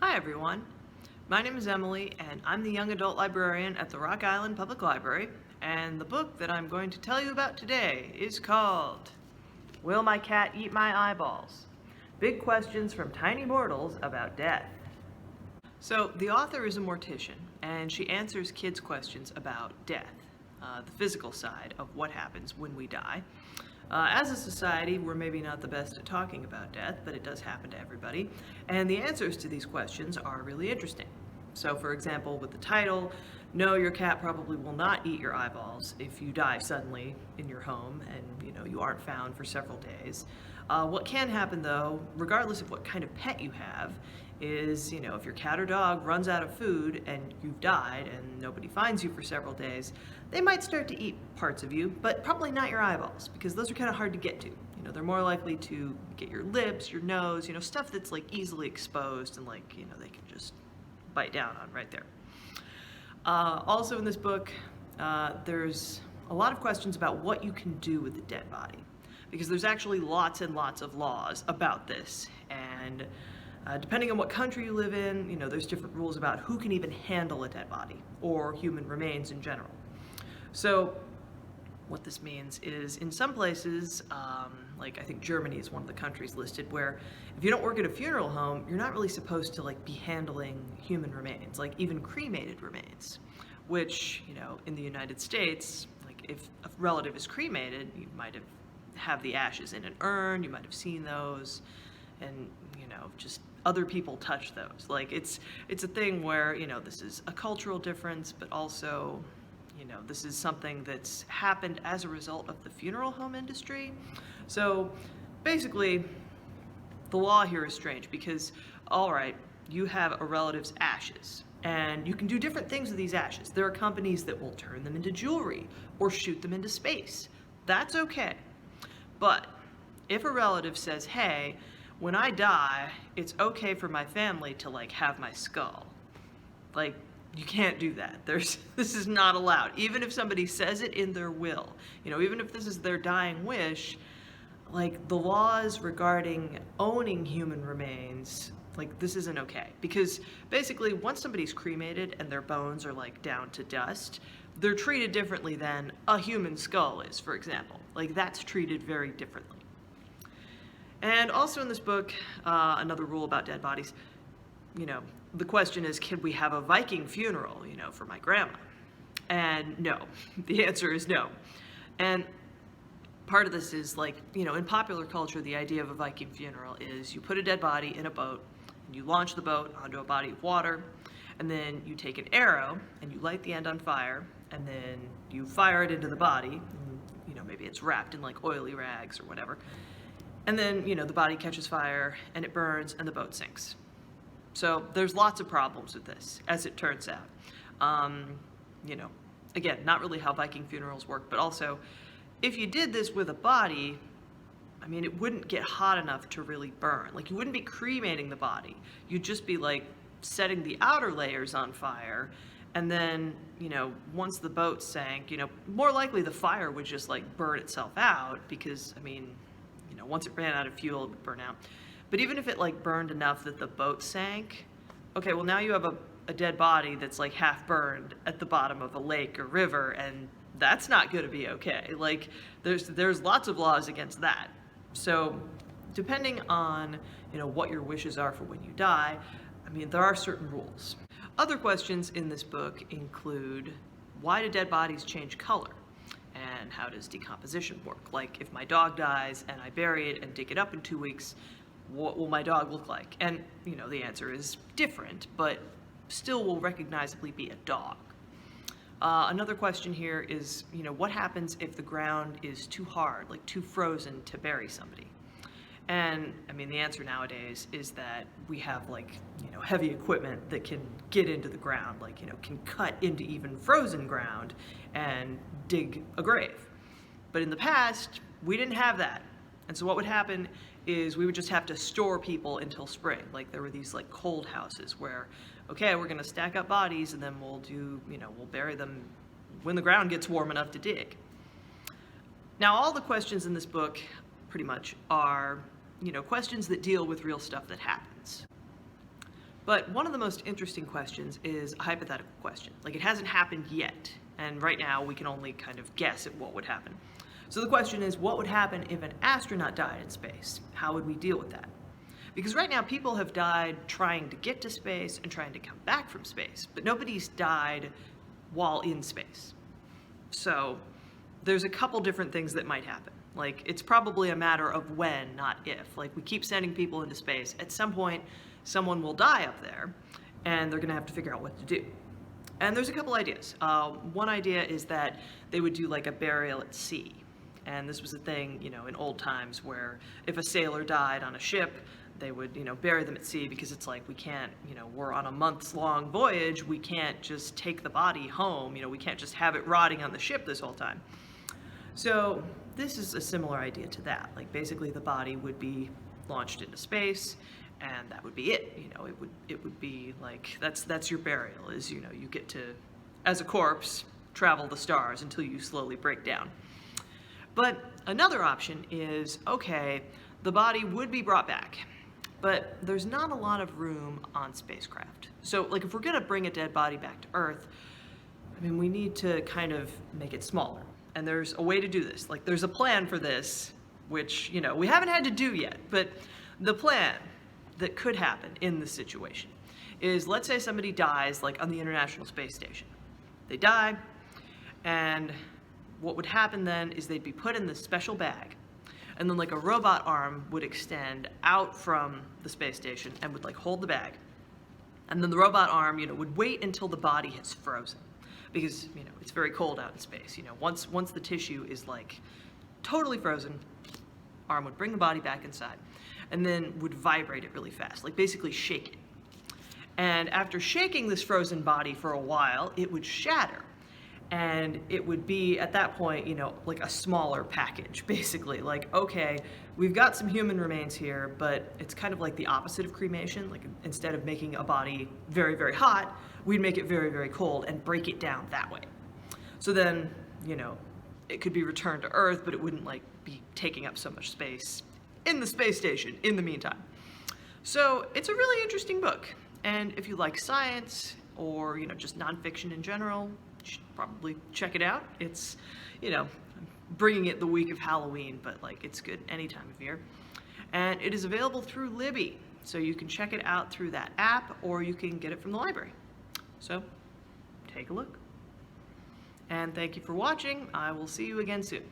Hi everyone, my name is Emily and I'm the Young Adult Librarian at the Rock Island Public Library, and the book that I'm going to tell you about today is called Will My Cat Eat My Eyeballs? Big Questions from Tiny Mortals About Death. So the author is a mortician and she answers kids' questions about death, the physical side of what happens when we die. As a society, we're maybe not the best at talking about death, but it does happen to everybody, and the answers to these questions are really interesting. So for example, with the title, no, your cat probably will not eat your eyeballs if you die suddenly in your home and you aren't found for several days. What can happen though, regardless of what kind of pet you have, is if your cat or dog runs out of food and you've died and nobody finds you for several days, they might start to eat parts of you, but probably not your eyeballs, because those are kind of hard to get to. They're more likely to get your lips, your nose, stuff that's like easily exposed and they can just bite down on right there. Also in this book, there's a lot of questions about what you can do with the dead body, because there's actually lots and lots of laws about this, and depending on what country you live in, there's different rules about who can even handle a dead body or human remains in general. So what this means is in some places, like I think Germany is one of the countries listed, where if you don't work at a funeral home, you're not really supposed to be handling human remains, like even cremated remains, which, in the United States, if a relative is cremated, you might have the ashes in an urn, you might have seen those, and just other people touch those. It's a thing where this is a cultural difference, but also this is something that's happened as a result of the funeral home industry. So basically, the law here is strange because, all right, you have a relative's ashes, and you can do different things with these ashes. There are companies that will turn them into jewelry or shoot them into space. That's okay. But if a relative says, hey, when I die, it's okay for my family to have my skull, you can't do that. This is not allowed. Even if somebody says it in their will, even if this is their dying wish, the laws regarding owning human remains, this isn't okay. Because basically, once somebody's cremated and their bones are down to dust, they're treated differently than a human skull is, for example. That's treated very differently. And also in this book, another rule about dead bodies, the question is, can we have a Viking funeral, for my grandma? And no, the answer is no. And part of this is in popular culture, the idea of a Viking funeral is you put a dead body in a boat, and you launch the boat onto a body of water, and then you take an arrow and you light the end on fire, and then you fire it into the body, and, maybe it's wrapped in oily rags or whatever. And then, the body catches fire and it burns and the boat sinks. So there's lots of problems with this, as it turns out. Again, not really how Viking funerals work, but also if you did this with a body, it wouldn't get hot enough to really burn. You wouldn't be cremating the body. You'd just be setting the outer layers on fire. And then, once the boat sank, more likely the fire would just burn itself out because, once it ran out of fuel, it would burn out. But even if it burned enough that the boat sank, okay, well now you have a dead body that's half burned at the bottom of a lake or river, and that's not going to be okay. There's lots of laws against that. So depending on what your wishes are for when you die, there are certain rules. Other questions in this book include, why do dead bodies change color? And how does decomposition work? If my dog dies and I bury it and dig it up in 2 weeks, what will my dog look like? And, the answer is different, but still will recognizably be a dog. Another question here is, what happens if the ground is too hard, too frozen to bury somebody? And, the answer nowadays is that we have, heavy equipment that can get into the ground, can cut into even frozen ground and dig a grave. But in the past, we didn't have that. And so what would happen is we would just have to store people until spring. There were these cold houses where, okay, we're gonna stack up bodies and then we'll bury them when the ground gets warm enough to dig. Now, all the questions in this book pretty much are, questions that deal with real stuff that happens. But one of the most interesting questions is a hypothetical question. Like, it hasn't happened yet, and right now we can only kind of guess at what would happen. So the question is, what would happen if an astronaut died in space? How would we deal with that? Because right now people have died trying to get to space and trying to come back from space, but nobody's died while in space. So there's a couple different things that might happen. Like, it's probably a matter of when, not if. Like, we keep sending people into space. At some point, someone will die up there, and they're gonna have to figure out what to do. And there's a couple ideas. One idea is that they would do like a burial at sea. And this was a thing, in old times where if a sailor died on a ship, they would, bury them at sea, because it's like, we can't, we're on a months-long voyage, we can't just take the body home, we can't just have it rotting on the ship this whole time. So this is a similar idea to that. Like, basically the body would be launched into space, and that would be it. It would be like, that's your burial, is, you get to, as a corpse, travel the stars until you slowly break down. But another option is, okay, the body would be brought back, but there's not a lot of room on spacecraft. So, like, if we're gonna bring a dead body back to Earth, we need to kind of make it smaller. And there's a way to do this. Like, there's a plan for this, which, we haven't had to do yet, but the plan that could happen in this situation is, let's say somebody dies, like on the International Space Station. They die, and what would happen then is they'd be put in this special bag, and then like a robot arm would extend out from the space station and would like hold the bag. And then the robot arm, would wait until the body has frozen, because, it's very cold out in space. Once the tissue is like totally frozen, arm would bring the body back inside, and then would vibrate it really fast, like basically shake it. And after shaking this frozen body for a while, it would shatter. And it would be, at that point, like a smaller package, basically. Like, okay, we've got some human remains here, but it's kind of like the opposite of cremation. Like, instead of making a body very, very hot, we'd make it very, very cold and break it down that way. So then, it could be returned to Earth, but it wouldn't like be taking up so much space in the space station in the meantime. So it's a really interesting book. And if you like science or, just nonfiction in general, you should probably check it out. It's, I'm bringing it the week of Halloween, but like, it's good any time of year. And it is available through Libby, so you can check it out through that app, or you can get it from the library. So take a look. And thank you for watching. I will see you again soon.